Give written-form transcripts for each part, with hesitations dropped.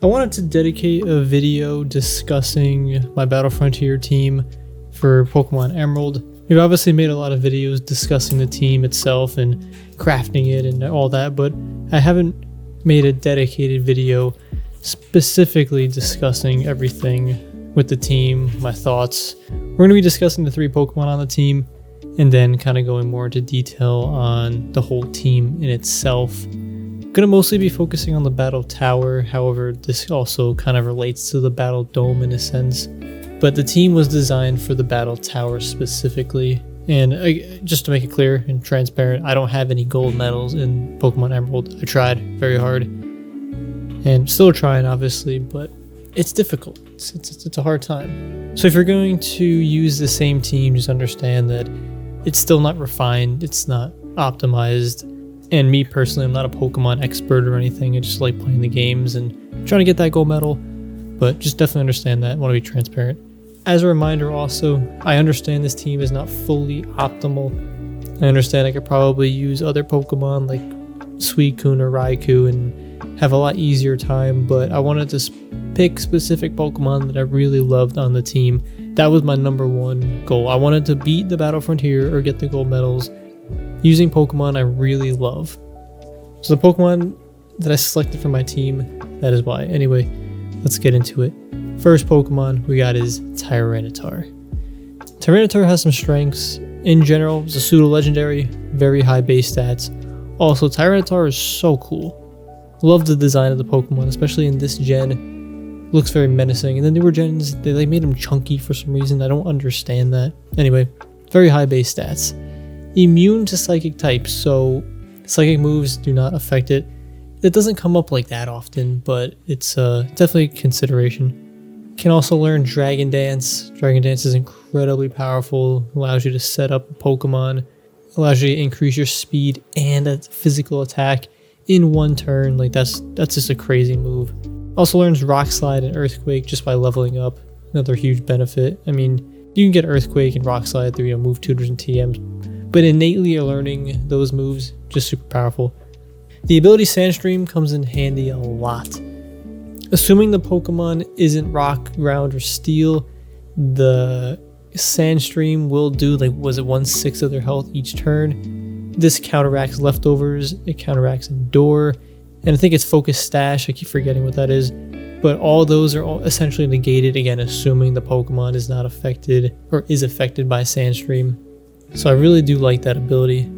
I wanted to dedicate a video discussing my Battle Frontier team for Pokemon Emerald. We've obviously made a lot of videos discussing the team itself and crafting it and all that, but I haven't made a dedicated video specifically discussing everything with the team, my thoughts. We're going to be discussing the 3 Pokemon on the team and then kind of going more into detail on the whole team in itself. I'm going to mostly be focusing on the Battle Tower, however this also kind of relates to the Battle Dome in a sense. But the team was designed for the Battle Tower specifically, and just to make it clear and transparent, I don't have any gold medals in Pokemon Emerald. I tried very hard, and still trying obviously, but it's difficult. It's a hard time. So if you're going to use the same team, just understand that it's still not refined, it's not optimized. And me personally, I'm not a Pokemon expert or anything. I just like playing the games and trying to get that gold medal. But just definitely understand that. I want to be transparent. As a reminder also, I understand this team is not fully optimal. I understand I could probably use other Pokemon like Suicune or Raikou and have a lot easier time. But I wanted to pick specific Pokemon that I really loved on the team. That was my number one goal. I wanted to beat the Battle Frontier or get the gold medals using Pokemon I really love. So the Pokemon that I selected for my team, that is why. Anyway, let's get into it. First Pokemon we got is Tyranitar. Tyranitar has some strengths. In general, it's a pseudo-legendary, very high base stats. Also, Tyranitar is so cool. Love the design of the Pokemon, especially in this gen. Looks very menacing. In the newer gens, they made him chunky for some reason. I don't understand that. Anyway, very high base stats. Immune to psychic types, so psychic moves do not affect it. It doesn't come up like that often, but it's definitely a consideration. Can also learn Dragon Dance. Dragon Dance is incredibly powerful, allows you to set up a Pokemon, allows you to increase your speed and a physical attack in one turn. Like that's just a crazy move. Also learns Rock Slide and Earthquake just by leveling up. Another huge benefit. I mean, you can get Earthquake and Rock Slide through move tutors and TMs, but innately you're learning those moves, just super powerful. The ability Sandstream comes in handy a lot. Assuming the Pokemon isn't Rock, Ground, or Steel, the Sandstream will do, 1/6 of their health each turn. This counteracts Leftovers, it counteracts Endure, and I think it's Focus Stash, I keep forgetting what that is. But all those are essentially negated, again, assuming the Pokemon is not affected, or is affected by Sandstream. So I really do like that ability.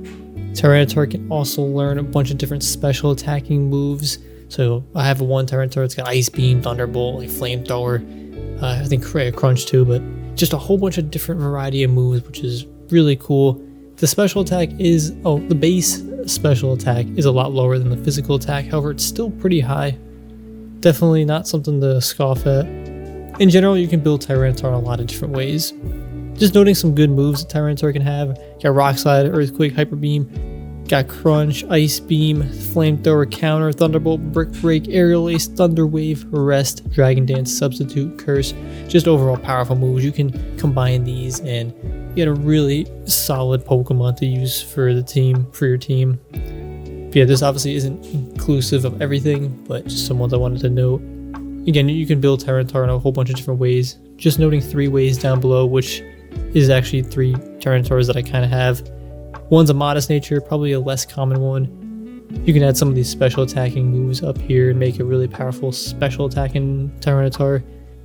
Tyranitar can also learn a bunch of different special attacking moves. So I have one Tyranitar that's got Ice Beam, Thunderbolt, Flamethrower, I think Crunch too, but just a whole bunch of different variety of moves, which is really cool. The special attack is, the base special attack is a lot lower than the physical attack, however it's still pretty high. Definitely not something to scoff at. In general, you can build Tyranitar in a lot of different ways. Just noting some good moves that Tyranitar can have. Got Rock Slide, Earthquake, Hyper Beam. Got Crunch, Ice Beam, Flamethrower, Counter, Thunderbolt, Brick Break, Aerial Ace, Thunder Wave, Rest, Dragon Dance, Substitute, Curse. Just overall powerful moves. You can combine these and get a really solid Pokemon to use for the team, for your team. But yeah, this obviously isn't inclusive of everything, but just some ones I wanted to note. Again, you can build Tyranitar in a whole bunch of different ways. Just noting 3 ways down below, which is actually 3 Tyranitars that I kind of have. One's a Modest Nature, probably a less common one. You can add some of these special attacking moves up here and make a really powerful special attacking Tyranitar.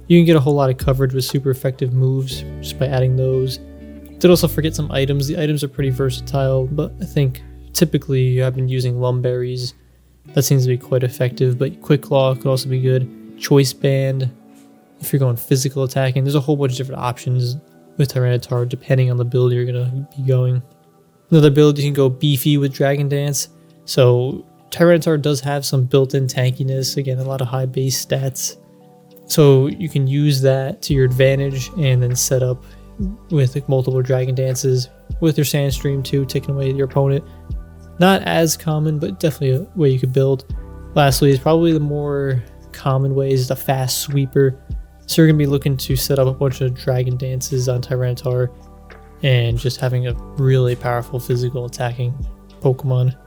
You can get a whole lot of coverage with super effective moves just by adding those. Did also forget some items. The items are pretty versatile, but I think typically I've been using Lumberries. That seems to be quite effective, but Quick Claw could also be good. Choice Band, if you're going physical attacking, there's a whole bunch of different options with Tyranitar depending on the build you're going to be going. Another build, you can go beefy with Dragon Dance. So Tyranitar does have some built-in tankiness, again a lot of high base stats. So you can use that to your advantage and then set up with multiple Dragon Dances with your Sandstream too, taking away your opponent. Not as common, but definitely a way you could build. Lastly, is probably the more common way is the Fast Sweeper. So you're going to be looking to set up a bunch of Dragon Dances on Tyranitar and just having a really powerful physical attacking Pokemon.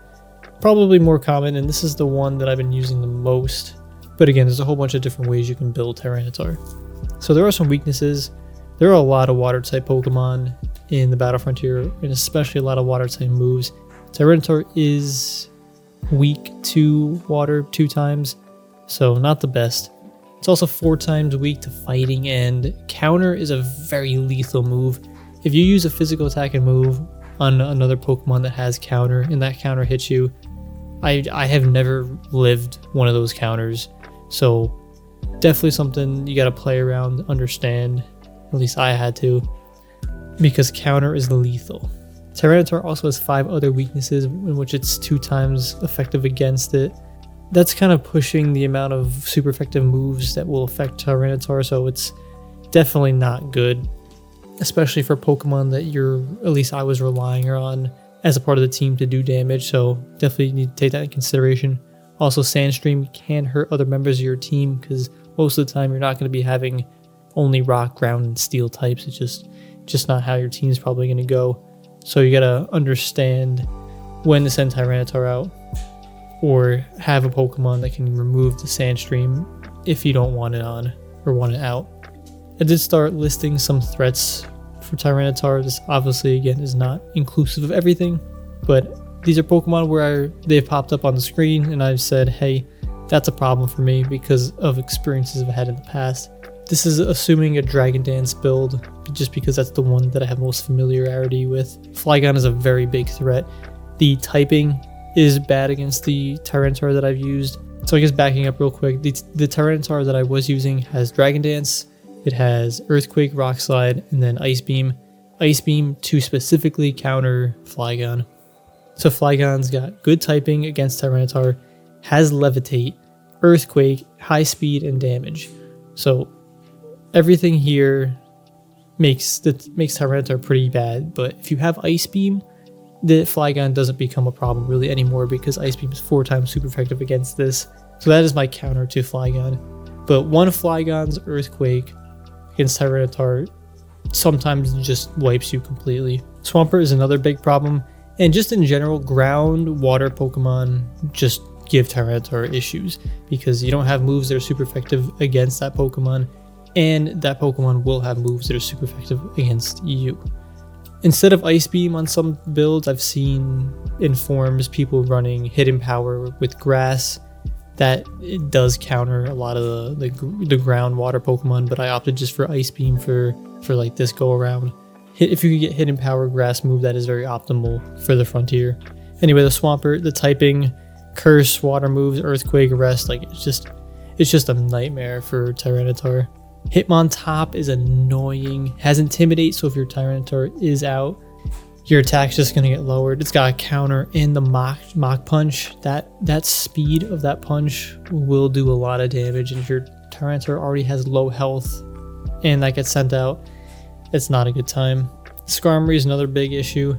Probably more common, and this is the one that I've been using the most. But again, there's a whole bunch of different ways you can build Tyranitar. So there are some weaknesses. There are a lot of water type Pokemon in the Battle Frontier, and especially a lot of water type moves. Tyranitar is weak to water 2 times, so not the best. It's also 4 times weak to fighting, and counter is a very lethal move. If you use a physical attack and move on another Pokemon that has counter, and that counter hits you, I have never lived one of those counters. So definitely something you gotta play around, understand. At least I had to, because counter is lethal. Tyranitar also has 5 other weaknesses in which it's 2 times effective against it. That's kind of pushing the amount of super effective moves that will affect Tyranitar, so it's definitely not good, especially for Pokemon that at least I was relying on as a part of the team to do damage, so definitely need to take that into consideration. Also, Sandstream can hurt other members of your team because most of the time you're not going to be having only rock, ground, and steel types. It's just not how your team's probably going to go. So you got to understand when to send Tyranitar out, or have a Pokemon that can remove the Sandstream if you don't want it on or want it out. I did start listing some threats for Tyranitar. This obviously, again, is not inclusive of everything, but these are Pokemon where they've popped up on the screen and I've said, hey, that's a problem for me because of experiences I've had in the past. This is assuming a Dragon Dance build, just because that's the one that I have most familiarity with. Flygon is a very big threat. The typing is bad against the Tyranitar that I've used. So I guess backing up real quick, the Tyranitar that I was using has Dragon Dance, it has Earthquake, Rock Slide, and then Ice Beam. Ice Beam to specifically counter Flygon. So Flygon's got good typing against Tyranitar, has Levitate, Earthquake, high speed, and damage. So everything here makes Tyranitar pretty bad, but if you have Ice Beam, the Flygon doesn't become a problem really anymore because Ice Beam is 4 times super effective against this. So that is my counter to Flygon. But one Flygon's Earthquake against Tyranitar sometimes just wipes you completely. Swampert is another big problem, and just in general, ground water Pokemon just give Tyranitar issues because you don't have moves that are super effective against that Pokemon, and that Pokemon will have moves that are super effective against you. Instead of Ice Beam on some builds, I've seen in forums people running Hidden Power with Grass. That it does counter a lot of the ground water Pokemon, but I opted just for Ice Beam for like this go around. If you could get Hidden Power Grass move, that is very optimal for the Frontier. Anyway, the Swampert, the typing, Curse, water moves, Earthquake, Rest, like it's just a nightmare for Tyranitar. Hitmontop is annoying, has Intimidate, so if your Tyranitar is out, your attack's just going to get lowered. It's got a counter in the Mach Punch. That speed of that punch will do a lot of damage, and if your Tyranitar already has low health and that gets sent out, it's not a good time. Skarmory is another big issue.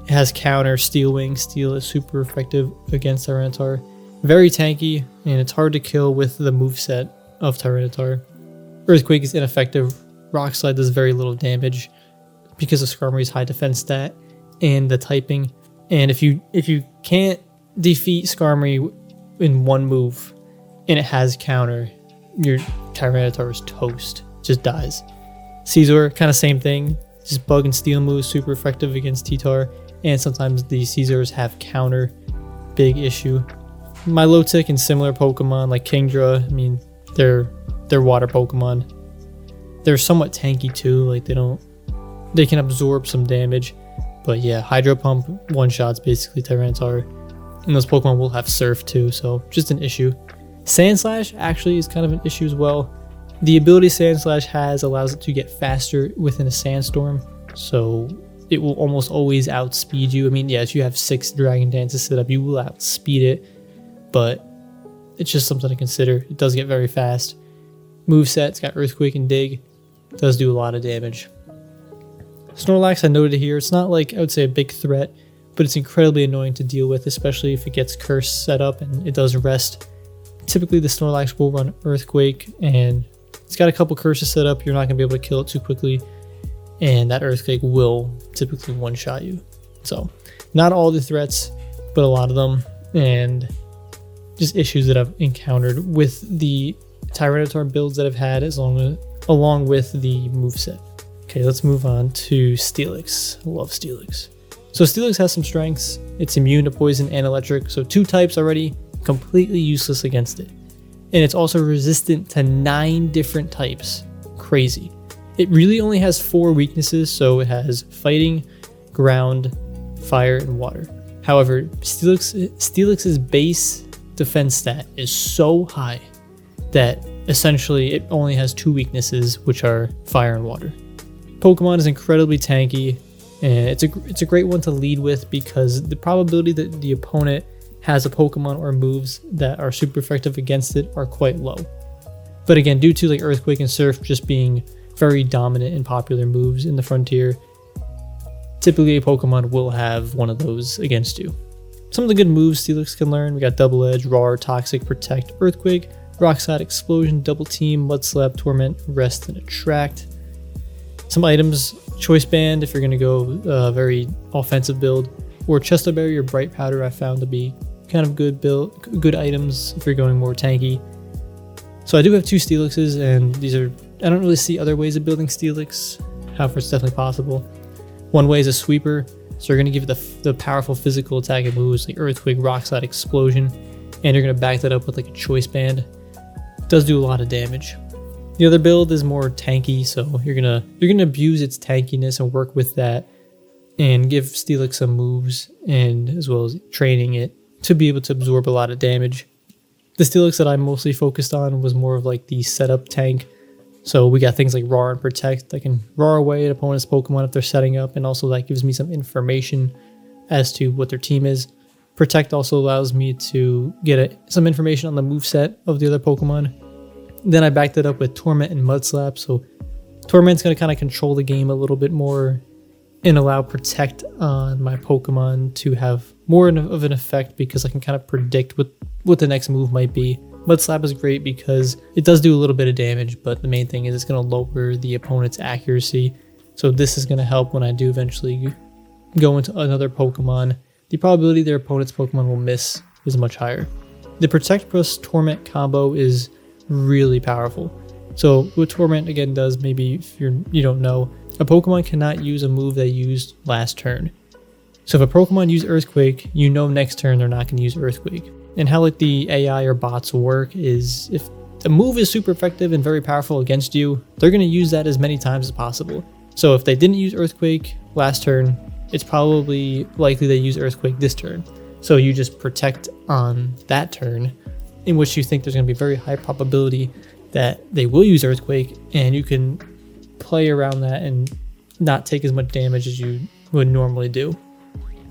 It has counter, Steel Wing. Steel is super effective against Tyranitar. Very tanky, and it's hard to kill with the moveset of Tyranitar. Earthquake is ineffective. Rock Slide does very little damage because of Skarmory's high defense stat and the typing. And if you can't defeat Skarmory in one move and it has counter, your Tyranitar is toast. Just dies. Caesar, kind of same thing. Just bug and steel moves, super effective against T-Tar. And sometimes the Caesars have counter. Big issue. Milotic and similar Pokemon like Kingdra, I mean, they're water Pokemon. They're somewhat tanky too, like they can absorb some damage. But yeah, Hydro Pump one-shots basically Tyranitar. And those Pokemon will have Surf too, so just an issue. Sandslash actually is kind of an issue as well. The ability Sandslash has allows it to get faster within a sandstorm, so it will almost always outspeed you. I mean, yeah, if you have 6 Dragon Dances set up, you will outspeed it, but it's just something to consider. It does get very fast. Moveset, it's got Earthquake and Dig. It does do a lot of damage. Snorlax, I noted here, it's not like I would say a big threat, but it's incredibly annoying to deal with, especially if it gets Curse set up and it does Rest. Typically the Snorlax will run Earthquake, and it's got a couple curses set up. You're not going to be able to kill it too quickly, and that Earthquake will typically one-shot you. So, not all the threats, but a lot of them, and just issues that I've encountered with the Tyranitar builds that I've had along with the moveset. Okay, let's move on to Steelix. I love Steelix. So Steelix has some strengths. It's immune to poison and electric, so 2 types already, completely useless against it. And it's also resistant to 9 different types. Crazy. It really only has 4 weaknesses, so it has fighting, ground, fire, and water. However, Steelix's base defense stat is so high that essentially it only has 2 weaknesses, which are fire and water. Pokemon is incredibly tanky, and it's a great one to lead with because the probability that the opponent has a Pokemon or moves that are super effective against it are quite low. But again, due to like Earthquake and Surf just being very dominant and popular moves in the Frontier, typically a Pokemon will have one of those against you. Some of the good moves Steelix can learn, we got Double Edge, Roar, Toxic, Protect, Earthquake, Rock Slide, Explosion, Double Team, Mud Slap, Torment, Rest, and Attract. Some items, Choice Band if you're going to go very offensive build, or Chesto Berry or Bright Powder I found to be kind of good items if you're going more tanky. So I do have 2 Steelixes, and I don't really see other ways of building Steelix, however it's definitely possible. One way is a sweeper, so you're going to give it the powerful physical attacking moves like Earthquake, Rock Slide, Explosion, and you're going to back that up with like a Choice Band. It does do a lot of damage. The other build is more tanky, so you're gonna abuse its tankiness and work with that, and give Steelix some moves, and as well as training it to be able to absorb a lot of damage. The Steelix that I mostly focused on was more of like the setup tank. So we got things like Roar and Protect that can roar away at opponent's Pokemon if they're setting up, and also that gives me some information as to what their team is. Protect also allows me to get some information on the moveset of the other Pokemon. Then I backed it up with Torment and Mud Slap, so Torment's going to kind of control the game a little bit more and allow Protect on my Pokemon to have more of an effect because I can kind of predict what the next move might be. Mud Slap is great because it does do a little bit of damage, but the main thing is it's going to lower the opponent's accuracy. So this is going to help when I do eventually go into another Pokemon. The probability their opponent's Pokemon will miss is much higher. The Protect plus Torment combo is really powerful. So what Torment again does, maybe if you don't know, a Pokemon cannot use a move they used last turn. So if a Pokemon used Earthquake, you know next turn they're not going to use Earthquake. And how like the AI or bots work is if a move is super effective and very powerful against you, they're going to use that as many times as possible. So if they didn't use Earthquake last turn, it's probably likely they use Earthquake this turn. So you just Protect on that turn, in which you think there's going to be very high probability that they will use Earthquake, and you can play around that and not take as much damage as you would normally do.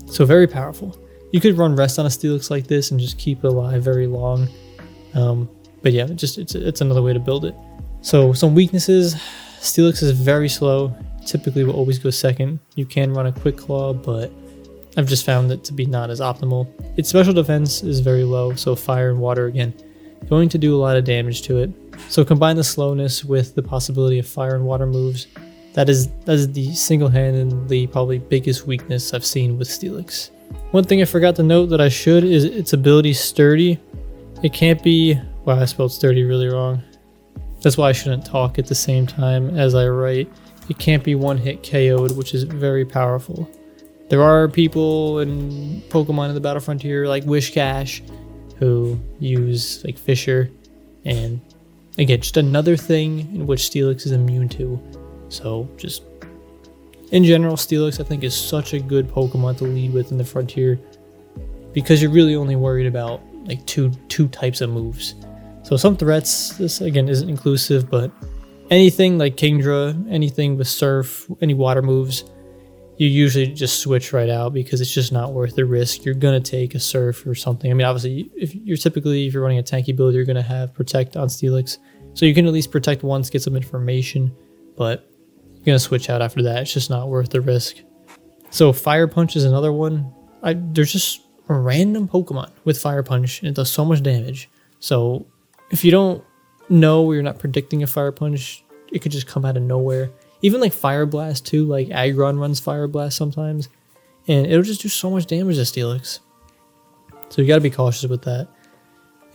So very powerful. You could run Rest on a Steelix like this and just keep it alive very long. But yeah, it's another way to build it. So some weaknesses, Steelix is very slow. Typically will always go second. You can run a Quick Claw, but I've just found it to be not as optimal. Its special defense is very low, so fire and water again, going to do a lot of damage to it. So combine the slowness with the possibility of fire and water moves. That is the single-handedly probably biggest weakness I've seen with Steelix. One thing I forgot to note that I should is its ability Sturdy. It can't be... Wow, I spelled sturdy really wrong. That's why I shouldn't talk at the same time as I write. It can't be one-hit KO'd, which is very powerful. There are people and Pokemon in the Battle Frontier like Wishcash who use like Fisher, and again, just another thing in which Steelix is immune to. So just in general, Steelix I think is such a good Pokemon to lead with in the Frontier because you're really only worried about like two types of moves. So some threats, this again isn't inclusive, but anything like Kingdra, anything with Surf, any water moves, you usually just switch right out because it's just not worth the risk. You're going to take a Surf or something. I mean, obviously, if you're running a tanky build, you're going to have Protect on Steelix. So you can at least Protect once, get some information, but you're going to switch out after that. It's just not worth the risk. So Fire Punch is another one. There's just a random Pokemon with Fire Punch, and it does so much damage. So if you don't know or you're not predicting a Fire Punch, it could just come out of nowhere. Even like Fire Blast too, like Aggron runs Fire Blast sometimes, and it'll just do so much damage to Steelix. So you got to be cautious with that.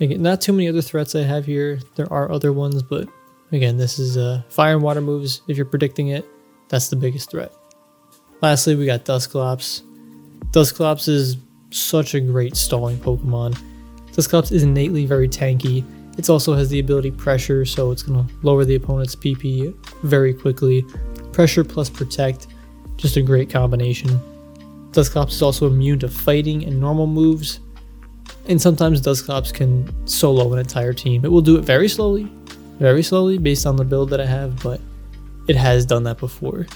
Again, not too many other threats I have here. There are other ones, but again, this is fire and water moves. If you're predicting it, that's the biggest threat. Lastly, we got Dusclops. Dusclops is such a great stalling Pokemon. Dusclops is innately very tanky. It also has the ability Pressure, so it's going to lower the opponent's PP very quickly. Pressure plus Protect, just a great combination. Dusclops is also immune to fighting and normal moves, and sometimes Dusclops can solo an entire team. It will do it very slowly based on the build that I have, but it has done that before.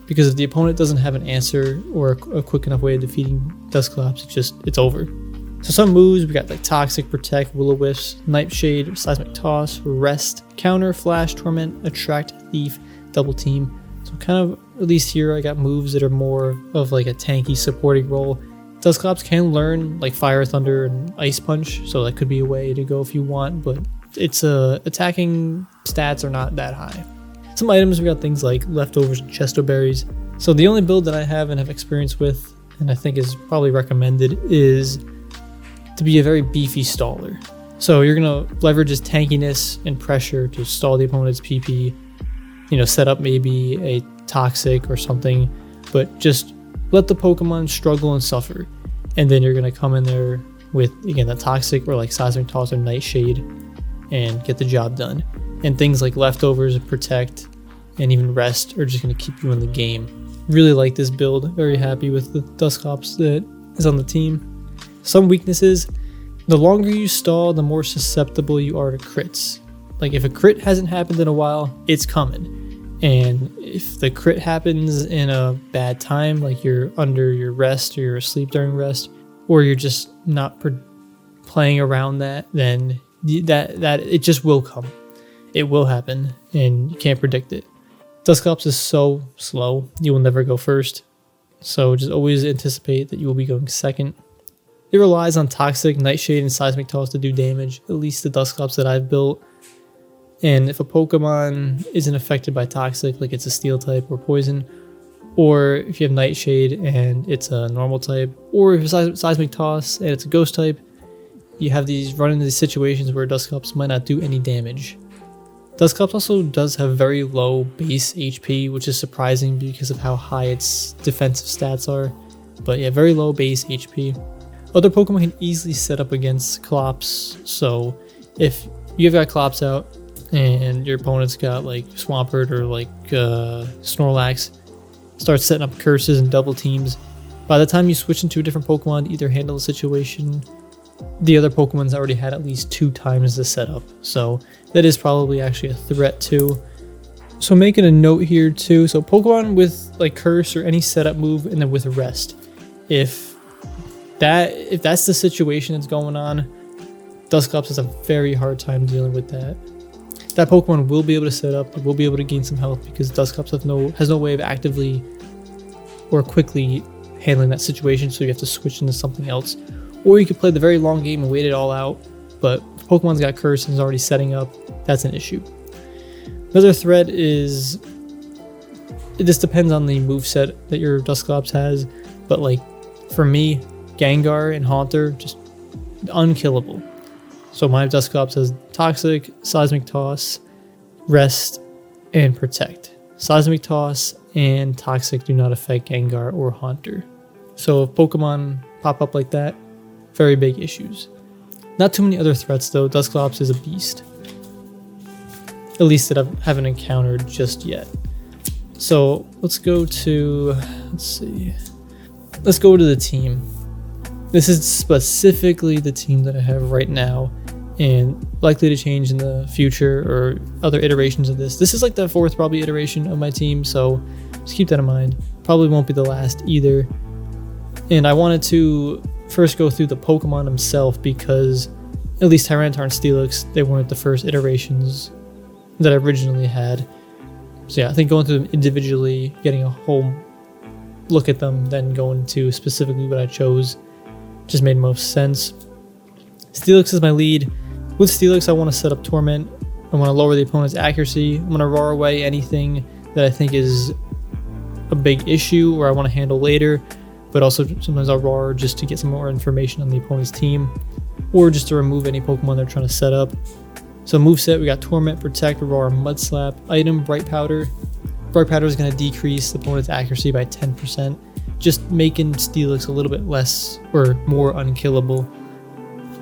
Because if the opponent doesn't have an answer or a quick enough way of defeating Dusclops, it's over. So some moves, we got like Toxic, Protect, Will-O-Wisp, Nightshade, Seismic Toss, Rest, Counter, Flash, Torment, Attract, Thief, Double Team. So kind of, at least here, I got moves that are more of like a tanky supporting role. Dusclops can learn like Fire, Thunder, and Ice Punch, so that could be a way to go if you want, but its attacking stats are not that high. Some items, we got things like Leftovers and Chesto Berries. So the only build that I have and have experience with, and I think is probably recommended, is to be a very beefy staller. So you're going to leverage his tankiness and pressure to stall the opponent's PP, set up maybe a Toxic or something, but just let the Pokemon struggle and suffer. And then you're going to come in there with, again, the Toxic or like Seismic Toss or Nightshade and get the job done. And things like Leftovers, Protect, and even Rest are just going to keep you in the game. Really like this build. Very happy with the Dusclops that is on the team. Some weaknesses: the longer you stall, the more susceptible you are to crits. Like if a crit hasn't happened in a while, it's coming. And if the crit happens in a bad time, like you're under your rest or you're asleep during rest, or you're just not playing around that, then that it just will come. It will happen, and you can't predict it. Dusclops is so slow, you will never go first. So just always anticipate that you will be going second. It relies on Toxic, Nightshade, and Seismic Toss to do damage, at least the Dusclops that I've built. And if a Pokemon isn't affected by Toxic, like it's a Steel type or Poison, or if you have Nightshade and it's a normal type, or if it's Seismic Toss and it's a Ghost type, you have run into these situations where Dusclops might not do any damage. Dusclops also does have very low base HP, which is surprising because of how high its defensive stats are. But yeah, very low base HP. Other Pokemon can easily set up against Clops, so if you've got Clops out and your opponent's got like Swampert or like Snorlax, start setting up curses and double teams. By the time you switch into a different Pokemon to either handle the situation, the other Pokemon's already had at least 2 times the setup, so that is probably actually a threat too. So making a note here too, so Pokemon with like Curse or any setup move and then with Rest, if that's the situation that's going on, Dusclops has a very hard time dealing with that. That Pokemon will be able to set up, it will be able to gain some health because Dusclops has no way of actively or quickly handling that situation, so you have to switch into something else. Or you could play the very long game and wait it all out, but if Pokemon's got Curse and is already setting up, that's an issue. Another threat is, this depends on the moveset that your Dusclops has, but like for me, Gengar and Haunter, just unkillable. So my Dusclops has Toxic, Seismic Toss, Rest, and Protect. Seismic Toss and Toxic do not affect Gengar or Haunter. So if Pokemon pop up like that, very big issues. Not too many other threats though. Dusclops is a beast. At least that I haven't encountered just yet. So let's go to the team. This is specifically the team that I have right now and likely to change in the future or other iterations of this. This is like the 4th probably iteration of my team, so just keep that in mind. Probably won't be the last either. And I wanted to first go through the Pokemon himself because at least Tyranitar and Steelix, they weren't the first iterations that I originally had. So yeah, I think going through them individually, getting a whole look at them, then going to specifically what I chose just made most sense. Steelix is my lead. With Steelix, I want to set up Torment. I want to lower the opponent's accuracy. I'm going to roar away anything that I think is a big issue or I want to handle later. But also sometimes I'll roar just to get some more information on the opponent's team. or just to remove any Pokemon they're trying to set up. So moveset, we got Torment, Protect, Roar, Mud Slap. Item, Bright Powder. Bright Powder is going to decrease the opponent's accuracy by 10%, just making Steelix a little bit less or more unkillable.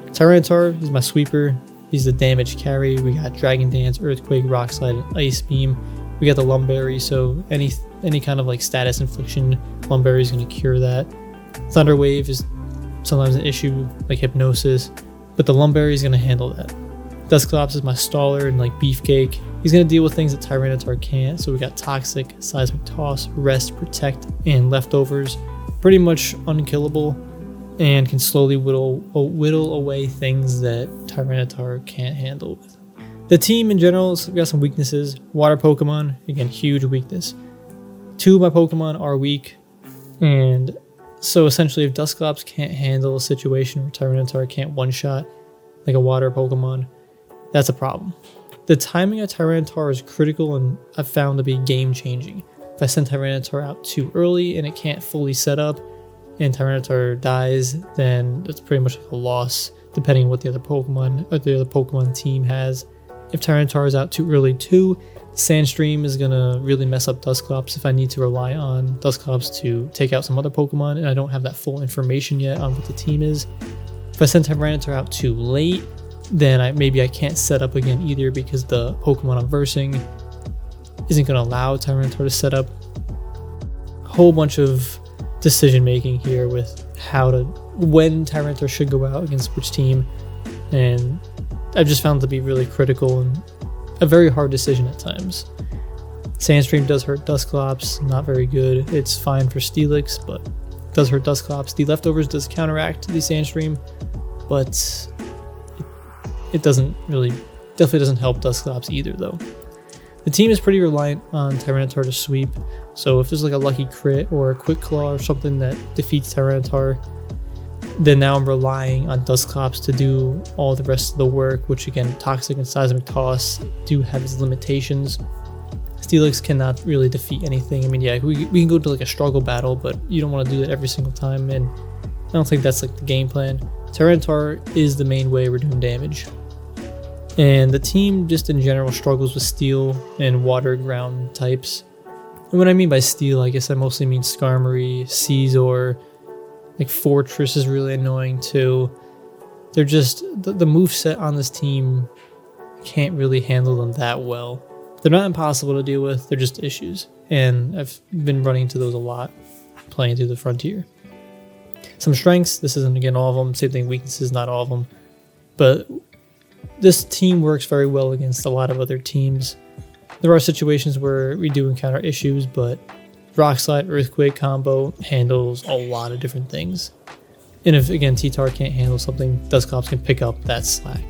Tyranitar is my sweeper. He's the damage carry. We got Dragon Dance, Earthquake, Rock Slide, and Ice Beam. We got the Lumberry, so any kind of like status infliction, Lumberry is going to cure that. Thunder Wave is sometimes an issue, like Hypnosis, but the Lumberry is going to handle that. Dusclops is my Staller and like Beefcake. He's going to deal with things that Tyranitar can't, so we got Toxic, Seismic Toss, Rest, Protect, and Leftovers. Pretty much unkillable, and can slowly whittle away things that Tyranitar can't handle. The team in general, we got some weaknesses. Water Pokemon, again, huge weakness. 2 of my Pokemon are weak, and so essentially if Dusclops can't handle a situation where Tyranitar can't one-shot like a water Pokemon, that's a problem. The timing of Tyranitar is critical and I've found to be game-changing. If I send Tyranitar out too early and it can't fully set up and Tyranitar dies, then it's pretty much like a loss, depending on what the other Pokemon team has. If Tyranitar is out too early too, Sandstream is going to really mess up Dusclops if I need to rely on Dusclops to take out some other Pokemon and I don't have that full information yet on what the team is. If I send Tyranitar out too late, then maybe I can't set up again either because the Pokemon I'm versing isn't going to allow Tyranitar to set up. A whole bunch of decision making here with when Tyranitar should go out against which team, and I've just found it to be really critical and a very hard decision at times. Sandstream does hurt Dusclops, not very good. It's fine for Steelix, but does hurt Dusclops. The Leftovers does counteract the Sandstream, but it definitely doesn't help Dusclops either though. The team is pretty reliant on Tyranitar to sweep, so if there's like a lucky crit or a quick claw or something that defeats Tyranitar, then now I'm relying on Dusclops to do all the rest of the work, which again, Toxic and Seismic Toss do have its limitations. Steelix cannot really defeat anything. I mean, yeah, we can go to like a struggle battle, but you don't want to do that every single time, and I don't think that's like the game plan. Tyranitar is the main way we're doing damage. And the team just in general struggles with steel and water ground types. And what I mean by steel, I guess I mostly mean Skarmory, Caesar, like Fortress is really annoying too. They're just, the moveset on this team can't really handle them that well. They're not impossible to deal with, they're just issues. And I've been running into those a lot playing through the Frontier. Some strengths, this isn't again all of them, same thing, weaknesses, not all of them. But this team works very well against a lot of other teams. There are situations where we do encounter issues, but Rock Slide, Earthquake combo handles a lot of different things. And if, again, T-Tar can't handle something, Dusclops can pick up that slack.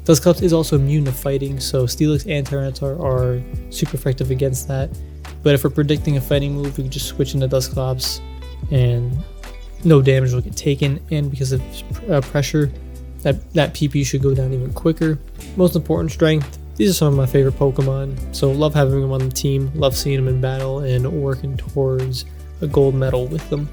Dusclops is also immune to fighting, so Steelix and Tyranitar are super effective against that. But if we're predicting a fighting move, we can just switch into Dusclops and no damage will get taken, and because of pressure, that PP should go down even quicker. Most important, strength. These are some of my favorite Pokemon, so love having them on the team, love seeing them in battle, and working towards a gold medal with them.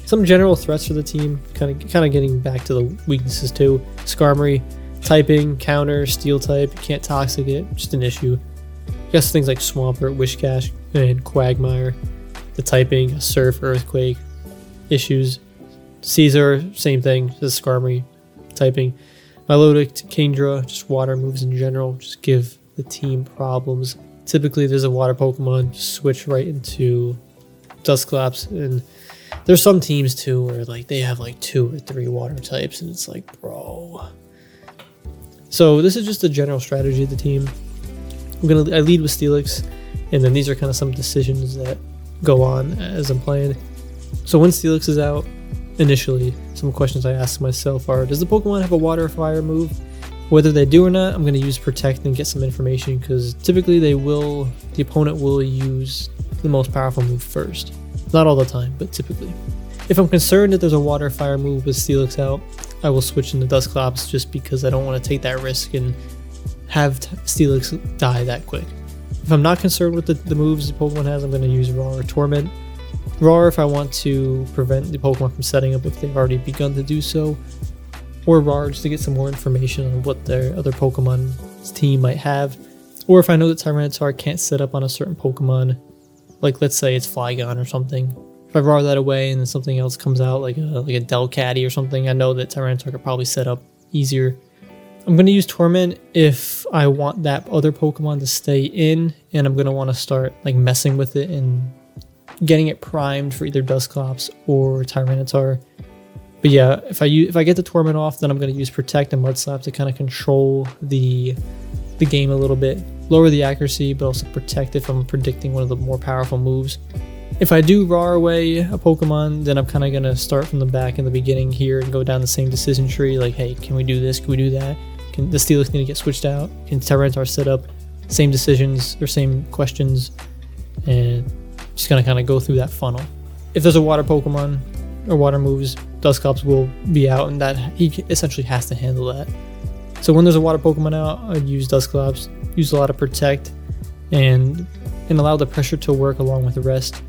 Some general threats for the team, kind of getting back to the weaknesses too. Skarmory, typing, counter, steel type, can't toxic it, just an issue. I guess things like Swampert, Wishcash, and Quagmire. The typing, Surf, Earthquake, issues. Caesar, same thing, just Skarmory, typing. Milotic, Kingdra, just water moves in general, just give the team problems. Typically there's a water Pokemon, just switch right into Dusclops, and there's some teams too where like they have like 2 or 3 water types and it's like, bro. So this is just a general strategy of the team. I lead with Steelix, and then these are kind of some decisions that go on as I'm playing. So when Steelix is out, initially, some questions I ask myself are, does the Pokemon have a water or fire move? Whether they do or not, I'm going to use Protect and get some information, because typically the opponent will use the most powerful move first. Not all the time, but typically. If I'm concerned that there's a water or fire move with Steelix out, I will switch into Dusclops just because I don't want to take that risk and have Steelix die that quick. If I'm not concerned with the moves the Pokemon has, I'm going to use Raw or Torment. RAR if I want to prevent the Pokemon from setting up if they've already begun to do so, or RAR just to get some more information on what their other Pokemon's team might have, or if I know that Tyranitar can't set up on a certain Pokemon, like let's say it's Flygon or something. If I RAR that away and then something else comes out like a Delcatty or something, I know that Tyranitar could probably set up easier. I'm going to use Torment if I want that other Pokemon to stay in, and I'm going to want to start like messing with it and getting it primed for either Dusclops or Tyranitar. But yeah, if I get the Torment off, then I'm going to use Protect and Mud Slap to kind of control the game a little bit. Lower the accuracy, but also protect it from predicting one of the more powerful moves. If I do RAR away a Pokemon, then I'm kind of going to start from the back in the beginning here and go down the same decision tree. Like, hey, can we do this? Can we do that? Can the Steelix need to get switched out? Can Tyranitar set up? Same decisions or same questions. And just going to kind of go through that funnel. If there's a water Pokemon or water moves, Dusclops will be out, and that he essentially has to handle that. So when there's a water Pokemon out, I'd use Dusclops, use a lot of Protect, and allow the pressure to work along with the rest.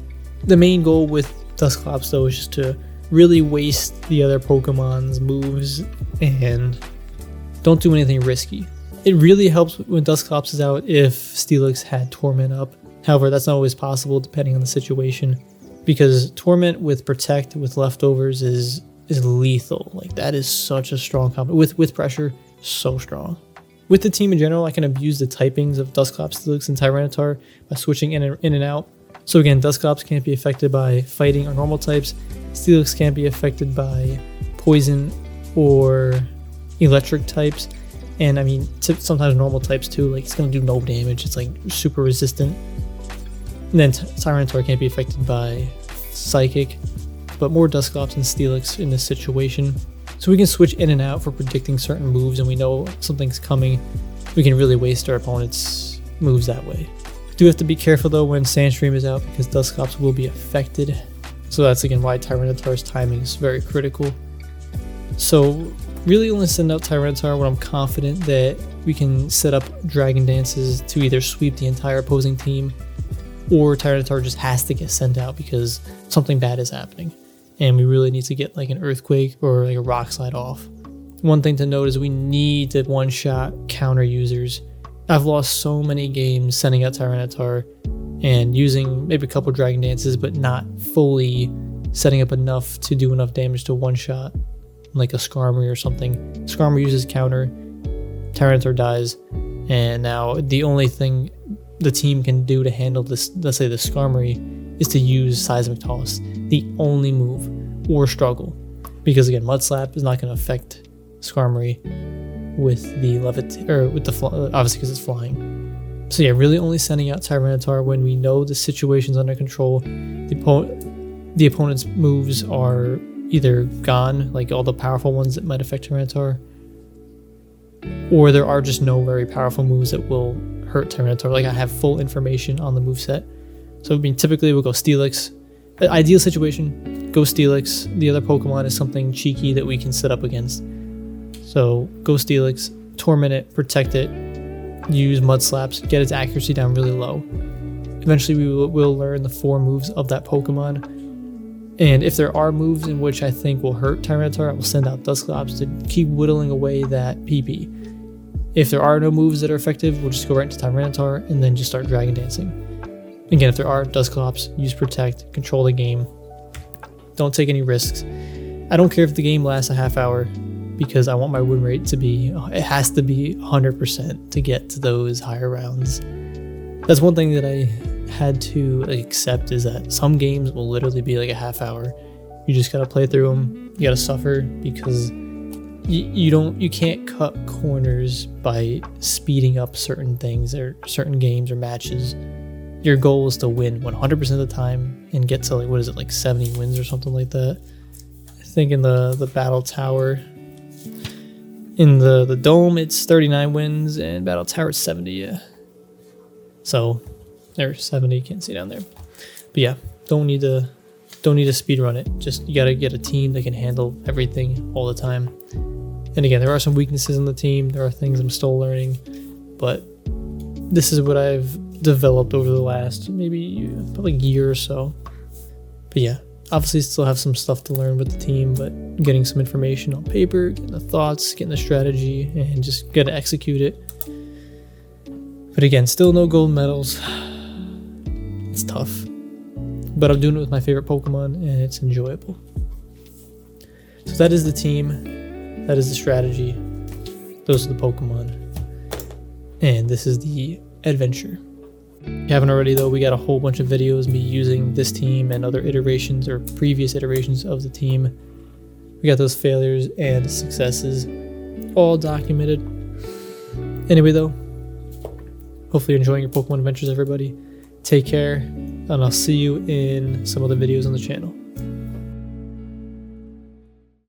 The main goal with Dusclops though is just to really waste the other Pokemon's moves and don't do anything risky. It really helps when Dusclops is out if Steelix had Torment up. However, that's not always possible depending on the situation, because Torment with Protect with leftovers is lethal. Like, that is such a strong combo with pressure, so strong. With the team in general, I can abuse the typings of Dusclops, Steelix, and Tyranitar by switching in and out. So again, Dusclops can't be affected by fighting or normal types. Steelix can't be affected by poison or electric types. And I mean, sometimes normal types too, like it's going to do no damage. It's like super resistant. And then Tyranitar can't be affected by Psychic, but more Dusclops and Steelix in this situation. So we can switch in and out for predicting certain moves, and we know something's coming. We can really waste our opponent's moves that way. We do have to be careful though when Sandstream is out, because Dusclops will be affected. So that's again why Tyranitar's timing is very critical. So really only send out Tyranitar when I'm confident that we can set up Dragon Dances to either sweep the entire opposing team, or Tyranitar just has to get sent out because something bad is happening and we really need to get like an Earthquake or like a Rock Slide off. One thing to note is we need to one-shot counter users. I've lost so many games sending out Tyranitar and using maybe a couple Dragon Dances, but not fully setting up enough to do enough damage to one-shot, like a Skarmory or something. Skarmory uses counter, Tyranitar dies, and now the only thing the team can do to handle this, let's say the Skarmory, is to use Seismic Toss, the only move, or struggle. Because again, Mud Slap is not going to affect Skarmory with the obviously because it's flying. So yeah, really only sending out Tyranitar when we know the situation's under control, the opponent's moves are either gone, like all the powerful ones that might affect Tyranitar, or there are just no very powerful moves that will hurt Tyranitar. Like I have full information on the moveset. So I mean, typically we'll go Steelix. Ideal situation, go Steelix. The other Pokemon is something cheeky that we can set up against. So go Steelix, Torment it, Protect it, use Mud Slaps, get its accuracy down really low. Eventually we will learn the 4 moves of that Pokemon. And if there are moves in which I think will hurt Tyranitar, I will send out Dusclops to keep whittling away that PP. If there are no moves that are effective, we'll just go right into Tyranitar and then just start Dragon Dancing. Again, if there are, Dusclops, use Protect, control the game. Don't take any risks. I don't care if the game lasts a half hour, because I want my win rate to be, it has to be 100% to get to those higher rounds. That's one thing that I had to accept, is that some games will literally be like a half hour. You just gotta play through them. You gotta suffer, because you can't cut corners by speeding up certain things or certain games or matches. Your goal is to win 100% of the time and get to like 70 wins or something like that. I think in the Battle Tower, in the Dome, it's 39 wins, and Battle Tower it's 70. Yeah. So there's 70. Can't see down there. But yeah, don't need to speed run it. Just you gotta get a team that can handle everything all the time. And again, there are some weaknesses in the team. There are things I'm still learning, but this is what I've developed over the last maybe probably year or so. But yeah, obviously still have some stuff to learn with the team, but getting some information on paper, getting the thoughts, getting the strategy, and just gotta execute it. But again, still no gold medals. It's tough. But I'm doing it with my favorite Pokemon, and it's enjoyable. So that is the team. That is the strategy. Those are the Pokemon. And this is the adventure. If you haven't already though, we got a whole bunch of videos me using this team and other iterations or previous iterations of the team. We got those failures and successes all documented. Anyway though, hopefully you're enjoying your Pokemon adventures, everybody. Take care, and I'll see you in some other videos on the channel.